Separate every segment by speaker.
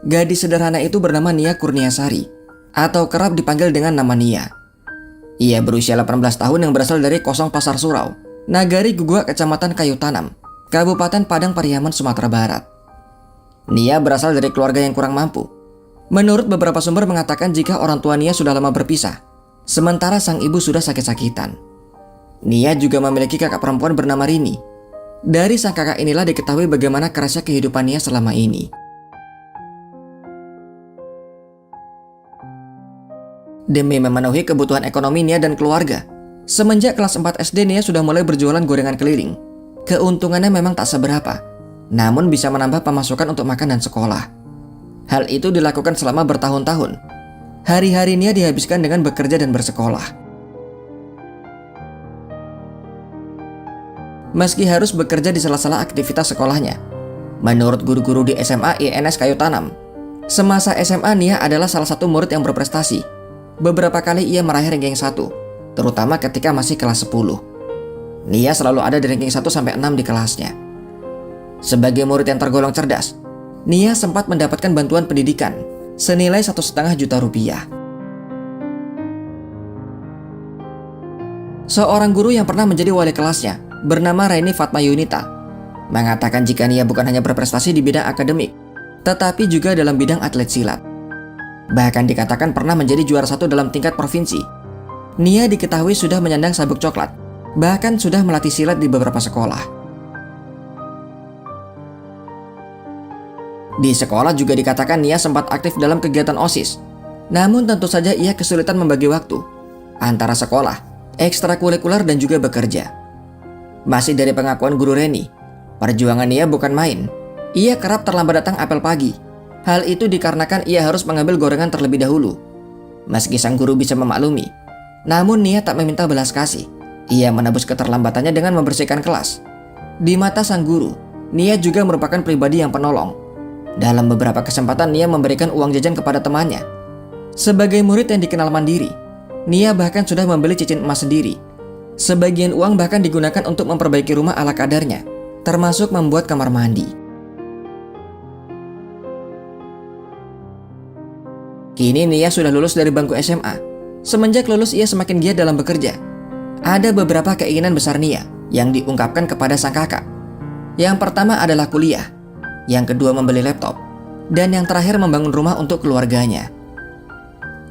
Speaker 1: Gadis sederhana itu bernama Nia Kurniasari, atau kerap dipanggil dengan nama Nia. Ia berusia 18 tahun yang berasal dari Kosong Pasar Surau, Nagari Gugua, Kecamatan Kayu Tanam, Kabupaten Padang Pariaman, Sumatera Barat. Nia berasal dari keluarga yang kurang mampu. Menurut beberapa sumber mengatakan jika orang tua Nia sudah lama berpisah, sementara sang ibu sudah sakit-sakitan. Nia juga memiliki kakak perempuan bernama Rini. Dari sang kakak inilah diketahui bagaimana kerasnya kehidupan Nia selama ini. Demi memenuhi kebutuhan ekonomi Nia dan keluarga, semenjak kelas 4 SD Nia sudah mulai berjualan gorengan keliling. Keuntungannya memang tak seberapa, namun bisa menambah pemasukan untuk makan dan sekolah. Hal itu dilakukan selama bertahun-tahun. Hari-hari Nia dihabiskan dengan bekerja dan bersekolah. Meski harus bekerja di sela-sela aktivitas sekolahnya, menurut guru-guru di SMA INS Kayu Tanam, semasa SMA Nia adalah salah satu murid yang berprestasi. Beberapa kali ia meraih ranking 1, terutama ketika masih kelas 10. Nia selalu ada di ranking 1-6 di kelasnya. Sebagai murid yang tergolong cerdas, Nia sempat mendapatkan bantuan pendidikan senilai 1,5 juta rupiah. Seorang guru yang pernah menjadi wali kelasnya, bernama Raini Fatma Yunita, mengatakan jika Nia bukan hanya berprestasi di bidang akademik, tetapi juga dalam bidang atlet silat. Bahkan dikatakan pernah menjadi juara 1 dalam tingkat provinsi. Nia diketahui sudah menyandang sabuk coklat, bahkan sudah melatih silat di beberapa sekolah. Di sekolah juga dikatakan Nia sempat aktif dalam kegiatan OSIS. Namun tentu saja ia kesulitan membagi waktu antara sekolah, ekstrakurikuler dan juga bekerja. Masih dari pengakuan guru Reni, perjuangan Nia bukan main. Ia kerap terlambat datang apel pagi. Hal itu dikarenakan ia harus mengambil gorengan terlebih dahulu. Meski sang guru bisa memaklumi, namun Nia tak meminta belas kasih. Ia menebus keterlambatannya dengan membersihkan kelas. Di mata sang guru, Nia juga merupakan pribadi yang penolong. Dalam beberapa kesempatan Nia memberikan uang jajan kepada temannya. Sebagai murid yang dikenal mandiri, Nia bahkan sudah membeli cincin emas sendiri. Sebagian uang bahkan digunakan untuk memperbaiki rumah ala kadarnya, termasuk membuat kamar mandi. Kini Nia sudah lulus dari bangku SMA. Semenjak lulus ia semakin giat dalam bekerja. Ada beberapa keinginan besar Nia yang diungkapkan kepada sang kakak. Yang pertama adalah kuliah, yang kedua membeli laptop, dan yang terakhir membangun rumah untuk keluarganya.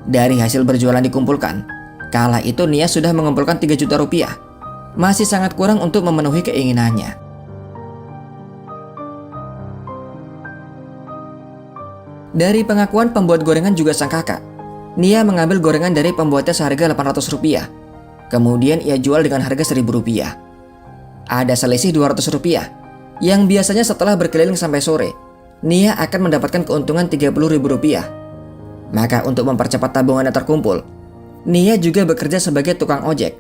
Speaker 1: Dari hasil berjualan dikumpulkan, kala itu Nia sudah mengumpulkan 3 juta rupiah. Masih sangat kurang untuk memenuhi keinginannya. Dari pengakuan pembuat gorengan juga sang kakak, Nia mengambil gorengan dari pembuatnya seharga 800 rupiah. Kemudian ia jual dengan harga 1.000 rupiah. Ada selisih 200 rupiah, yang biasanya setelah berkeliling sampai sore, Nia akan mendapatkan keuntungan 30.000 rupiah. Maka untuk mempercepat tabungannya terkumpul, Nia juga bekerja sebagai tukang ojek,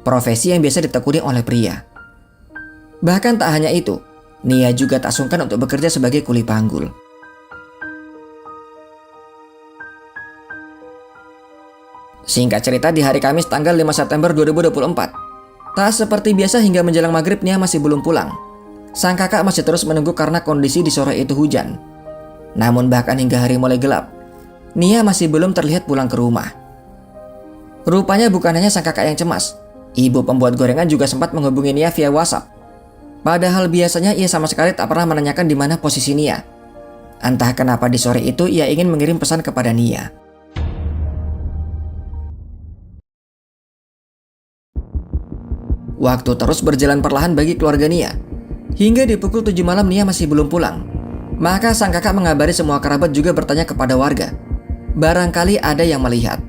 Speaker 1: profesi yang biasa ditekuni oleh pria. Bahkan tak hanya itu, Nia juga tak sungkan untuk bekerja sebagai kuli panggul. Singkat cerita, di hari Kamis tanggal 5 September 2024, tak seperti biasa hingga menjelang maghrib Nia masih belum pulang. Sang kakak masih terus menunggu karena kondisi di sore itu hujan. Namun bahkan hingga hari mulai gelap, Nia masih belum terlihat pulang ke rumah. Rupanya bukan hanya sang kakak yang cemas, ibu pembuat gorengan juga sempat menghubungi Nia via WhatsApp. Padahal biasanya ia sama sekali tak pernah menanyakan di mana posisi Nia. Entah kenapa di sore itu ia ingin mengirim pesan kepada Nia. Waktu terus berjalan perlahan bagi keluarga Nia. Hingga di pukul 7 malam Nia masih belum pulang. Maka sang kakak mengabari semua kerabat juga bertanya kepada warga. Barangkali ada yang melihat.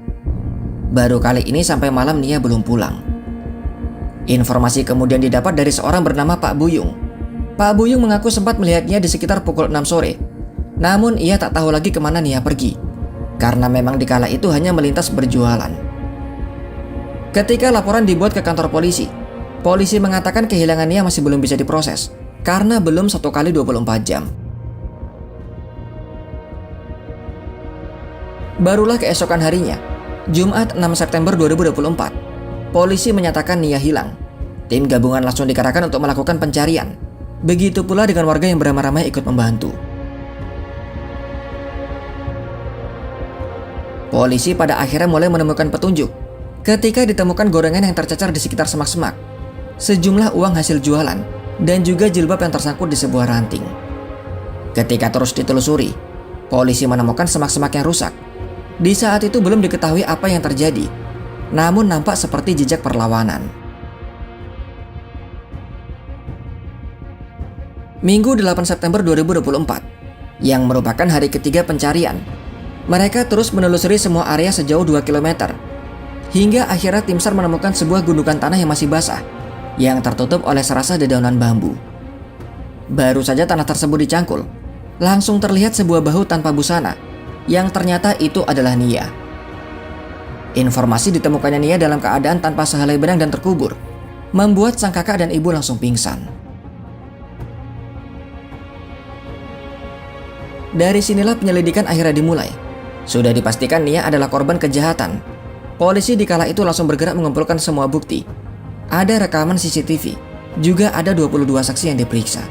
Speaker 1: Baru kali ini sampai malam Nia belum pulang. Informasi kemudian didapat dari seorang bernama Pak Buyung. Pak Buyung mengaku sempat melihat Nia di sekitar pukul 6 sore. Namun ia tak tahu lagi kemana Nia pergi, karena memang di kala itu hanya melintas berjualan. Ketika laporan dibuat ke kantor polisi, polisi mengatakan kehilangan Nia masih belum bisa diproses karena belum 1 kali 24 jam. Barulah keesokan harinya, Jumat 6 September 2024, polisi menyatakan Nia hilang. Tim gabungan langsung dikerahkan untuk melakukan pencarian. Begitu pula dengan warga yang beramai-ramai ikut membantu. Polisi pada akhirnya mulai menemukan petunjuk ketika ditemukan gorengan yang tercecer di sekitar semak-semak, sejumlah uang hasil jualan, dan juga jilbab yang tersangkut di sebuah ranting. Ketika terus ditelusuri, polisi menemukan semak-semak yang rusak. Di saat itu belum diketahui apa yang terjadi, namun nampak seperti jejak perlawanan. Minggu 8 September 2024, yang merupakan hari ketiga pencarian, mereka terus menelusuri semua area sejauh 2 km. Hingga akhirnya tim SAR menemukan sebuah gundukan tanah yang masih basah, yang tertutup oleh serasa dedaunan bambu. Baru saja tanah tersebut dicangkul, langsung terlihat sebuah bahu tanpa busana, yang ternyata itu adalah Nia. Informasi ditemukannya Nia dalam keadaan tanpa sehelai benang dan terkubur, membuat sang kakak dan ibu langsung pingsan. Dari sinilah penyelidikan akhirnya dimulai. Sudah dipastikan Nia adalah korban kejahatan. Polisi di kala itu langsung bergerak mengumpulkan semua bukti. Ada rekaman CCTV, juga ada 22 saksi yang diperiksa.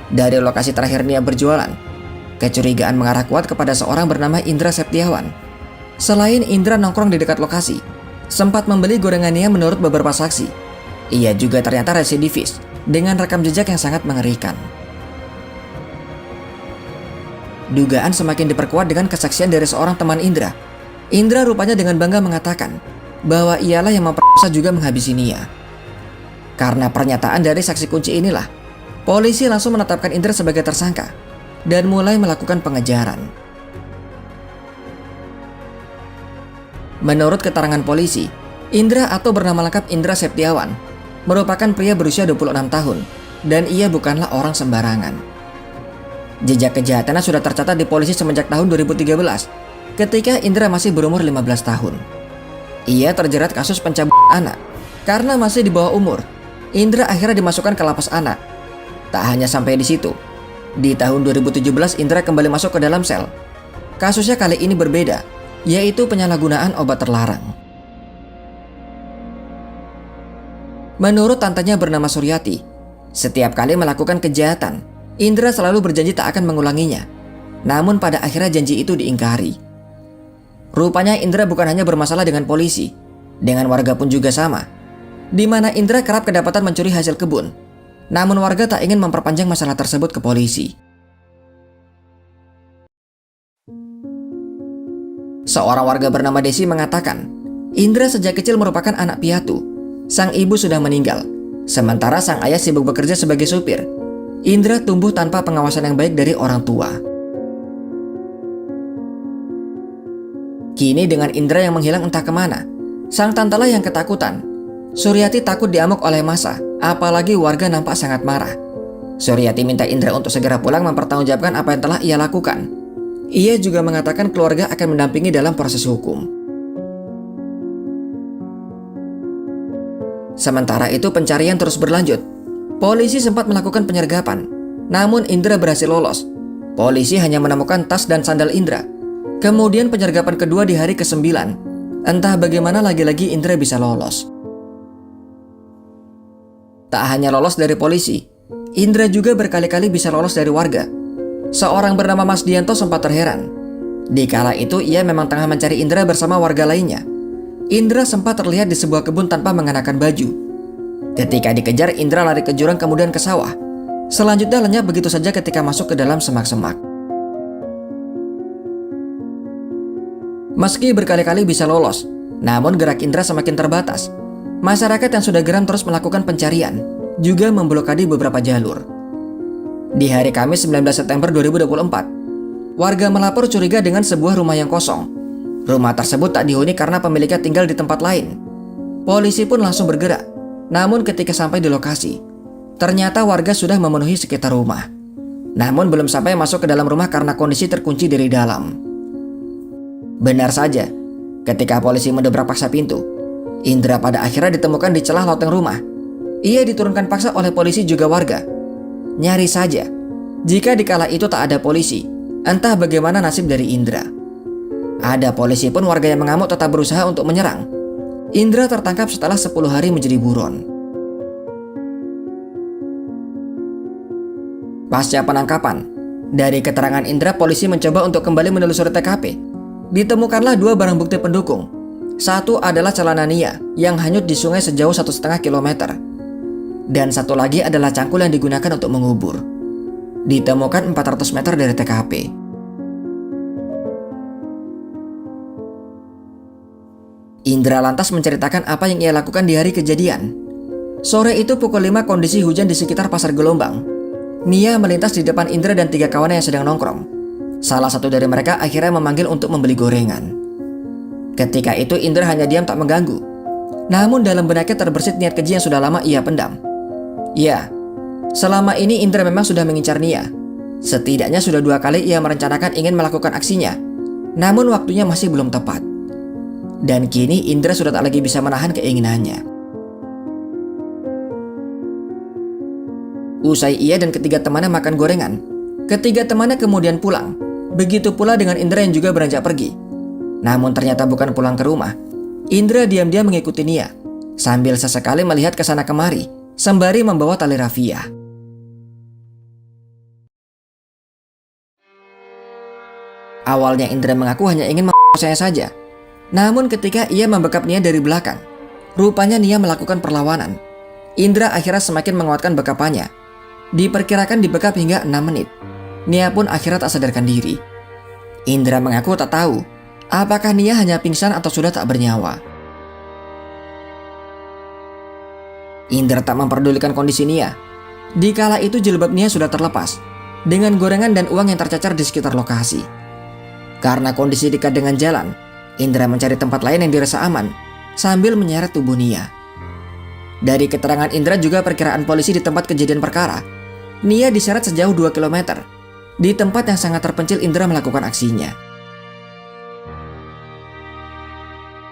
Speaker 1: Dari lokasi terakhir Nia berjualan, kecurigaan mengarah kuat kepada seorang bernama Indra Septiawan. Selain Indra nongkrong di dekat lokasi, sempat membeli gorengan Nia menurut beberapa saksi. Ia juga ternyata residivis dengan rekam jejak yang sangat mengerikan. Dugaan semakin diperkuat dengan kesaksian dari seorang teman Indra. Indra rupanya dengan bangga mengatakan bahwa ialah yang memperkosa juga menghabisi Nia. Karena pernyataan dari saksi kunci inilah, polisi langsung menetapkan Indra sebagai tersangka dan mulai melakukan pengejaran. Menurut keterangan polisi, Indra atau bernama lengkap Indra Septiawan merupakan pria berusia 26 tahun dan ia bukanlah orang sembarangan. Jejak kejahatannya sudah tercatat di polisi semenjak tahun 2013 ketika Indra masih berumur 15 tahun. Ia terjerat kasus pencabulan anak karena masih di bawah umur. Indra akhirnya dimasukkan ke lapas anak. Tak hanya sampai di situ, di tahun 2017 Indra kembali masuk ke dalam sel. Kasusnya kali ini berbeda, yaitu penyalahgunaan obat terlarang. Menurut tantenya bernama Suryati, setiap kali melakukan kejahatan, Indra selalu berjanji tak akan mengulanginya. Namun pada akhirnya janji itu diingkari. Rupanya Indra bukan hanya bermasalah dengan polisi, dengan warga pun juga sama, di mana Indra kerap kedapatan mencuri hasil kebun. Namun warga tak ingin memperpanjang masalah tersebut ke polisi. Seorang warga bernama Desi mengatakan, Indra sejak kecil merupakan anak piatu. Sang ibu sudah meninggal, sementara sang ayah sibuk bekerja sebagai supir. Indra tumbuh tanpa pengawasan yang baik dari orang tua. Kini dengan Indra yang menghilang entah kemana, sang tantelah yang ketakutan. Suryati takut diamuk oleh massa, apalagi warga nampak sangat marah. Suryati minta Indra untuk segera pulang mempertanggungjawabkan apa yang telah ia lakukan. Ia juga mengatakan keluarga akan mendampingi dalam proses hukum. Sementara itu pencarian terus berlanjut. Polisi sempat melakukan penyergapan, namun Indra berhasil lolos. Polisi hanya menemukan tas dan sandal Indra. Kemudian penyergapan kedua di hari ke-9. Entah bagaimana lagi-lagi Indra bisa lolos. Tak hanya lolos dari polisi, Indra juga berkali-kali bisa lolos dari warga. Seorang bernama Mas Dianto sempat terheran. Di kala itu ia memang tengah mencari Indra bersama warga lainnya. Indra sempat terlihat di sebuah kebun tanpa mengenakan baju. Ketika dikejar, Indra lari ke jurang kemudian ke sawah. Selanjutnya lenyap begitu saja ketika masuk ke dalam semak-semak. Meski berkali-kali bisa lolos, namun gerak Indra semakin terbatas. Masyarakat yang sudah geram terus melakukan pencarian, juga memblokade beberapa jalur. Di hari Kamis 19 September 2024, warga melapor curiga dengan sebuah rumah yang kosong. Rumah tersebut tak dihuni karena pemiliknya tinggal di tempat lain. Polisi pun langsung bergerak, namun ketika sampai di lokasi, ternyata warga sudah memenuhi sekitar rumah. Namun belum sampai masuk ke dalam rumah karena kondisi terkunci dari dalam. Benar saja, ketika polisi mendobrak paksa pintu, Indra pada akhirnya ditemukan di celah loteng rumah. Ia diturunkan paksa oleh polisi juga warga. Nyaris saja, jika di kala itu tak ada polisi, entah bagaimana nasib dari Indra. Ada polisi pun warga yang mengamuk tetap berusaha untuk menyerang. Indra tertangkap setelah 10 hari menjadi buron. Pasca penangkapan, dari keterangan Indra polisi mencoba untuk kembali menelusuri TKP. Ditemukanlah dua barang bukti pendukung. Satu adalah celana Nia yang hanyut di sungai sejauh 1,5 kilometer. Dan satu lagi adalah cangkul yang digunakan untuk mengubur. Ditemukan 400 meter dari TKP. Indra lantas menceritakan apa yang ia lakukan di hari kejadian. Sore itu pukul 5 kondisi hujan di sekitar Pasar Gelombang. Nia melintas di depan Indra dan 3 kawannya yang sedang nongkrong. Salah satu dari mereka akhirnya memanggil untuk membeli gorengan. Ketika itu Indra hanya diam tak mengganggu. Namun dalam benaknya terbersit niat keji yang sudah lama ia pendam. Ya, selama ini Indra memang sudah mengincar Nia. Setidaknya sudah 2 kali ia merencanakan ingin melakukan aksinya. Namun waktunya masih belum tepat. Dan kini Indra sudah tak lagi bisa menahan keinginannya. Usai ia dan ketiga temannya makan gorengan, ketiga temannya kemudian pulang. Begitu pula dengan Indra yang juga beranjak pergi. Namun ternyata bukan pulang ke rumah. Indra diam-diam mengikuti Nia, sambil sesekali melihat ke sana kemari, sembari membawa tali rafia. Awalnya Indra mengaku hanya ingin saya saja. Namun ketika ia membekap Nia dari belakang, rupanya Nia melakukan perlawanan. Indra akhirnya semakin menguatkan bekapannya. Diperkirakan dibekap hingga 6 menit. Nia pun akhirnya tak sadarkan diri. Indra mengaku tak tahu apakah Nia hanya pingsan atau sudah tak bernyawa. Indra tak memperdulikan kondisi Nia. Dikala itu jilbab Nia sudah terlepas, dengan gorengan dan uang yang tercacar di sekitar lokasi. Karena kondisi dekat dengan jalan, Indra mencari tempat lain yang dirasa aman, sambil menyeret tubuh Nia. Dari keterangan Indra juga perkiraan polisi di tempat kejadian perkara, Nia diseret sejauh 2 km. Di tempat yang sangat terpencil Indra melakukan aksinya.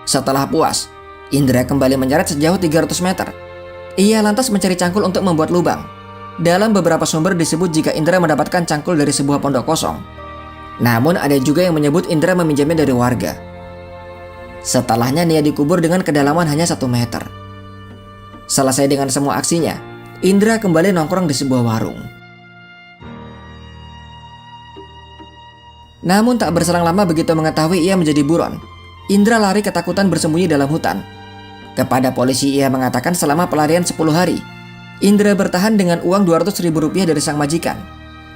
Speaker 1: Setelah puas, Indra kembali menyeret sejauh 300 meter. Ia lantas mencari cangkul untuk membuat lubang. Dalam beberapa sumber disebut jika Indra mendapatkan cangkul dari sebuah pondok kosong. Namun ada juga yang menyebut Indra meminjamnya dari warga. Setelahnya Nia dikubur dengan kedalaman hanya 1 meter. Selesai dengan semua aksinya, Indra kembali nongkrong di sebuah warung. Namun tak berselang lama begitu mengetahui ia menjadi buron, Indra lari ketakutan bersembunyi dalam hutan. Kepada polisi ia mengatakan selama pelarian 10 hari, Indra bertahan dengan uang Rp200.000 dari sang majikan,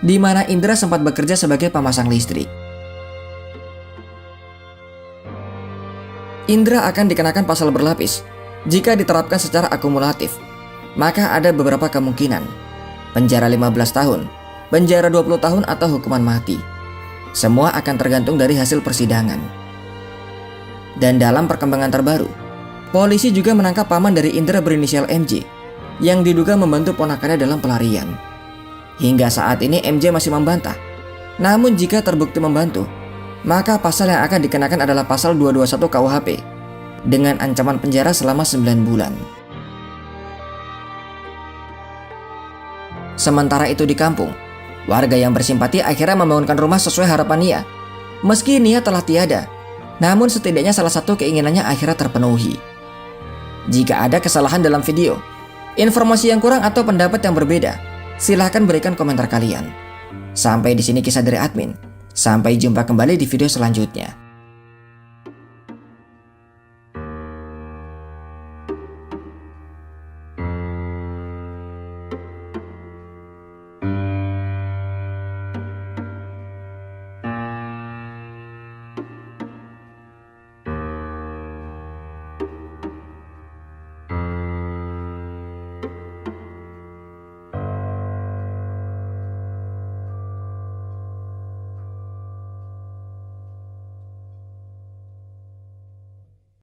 Speaker 1: di mana Indra sempat bekerja sebagai pemasang listrik. Indra akan dikenakan pasal berlapis. Jika diterapkan secara akumulatif, maka ada beberapa kemungkinan: penjara 15 tahun, penjara 20 tahun atau hukuman mati. Semua akan tergantung dari hasil persidangan. Dan dalam perkembangan terbaru, polisi juga menangkap paman dari Indra berinisial MJ yang diduga membantu ponakannya dalam pelarian. Hingga saat ini MJ masih membantah. Namun jika terbukti membantu, maka pasal yang akan dikenakan adalah pasal 221 KUHP dengan ancaman penjara selama 9 bulan. Sementara itu di kampung, warga yang bersimpati akhirnya membangunkan rumah sesuai harapan Nia. Meski Nia telah tiada, namun setidaknya salah satu keinginannya akhirnya terpenuhi. Jika ada kesalahan dalam video, informasi yang kurang atau pendapat yang berbeda, silahkan berikan komentar kalian. Sampai di sini kisah dari admin. Sampai jumpa kembali di video selanjutnya.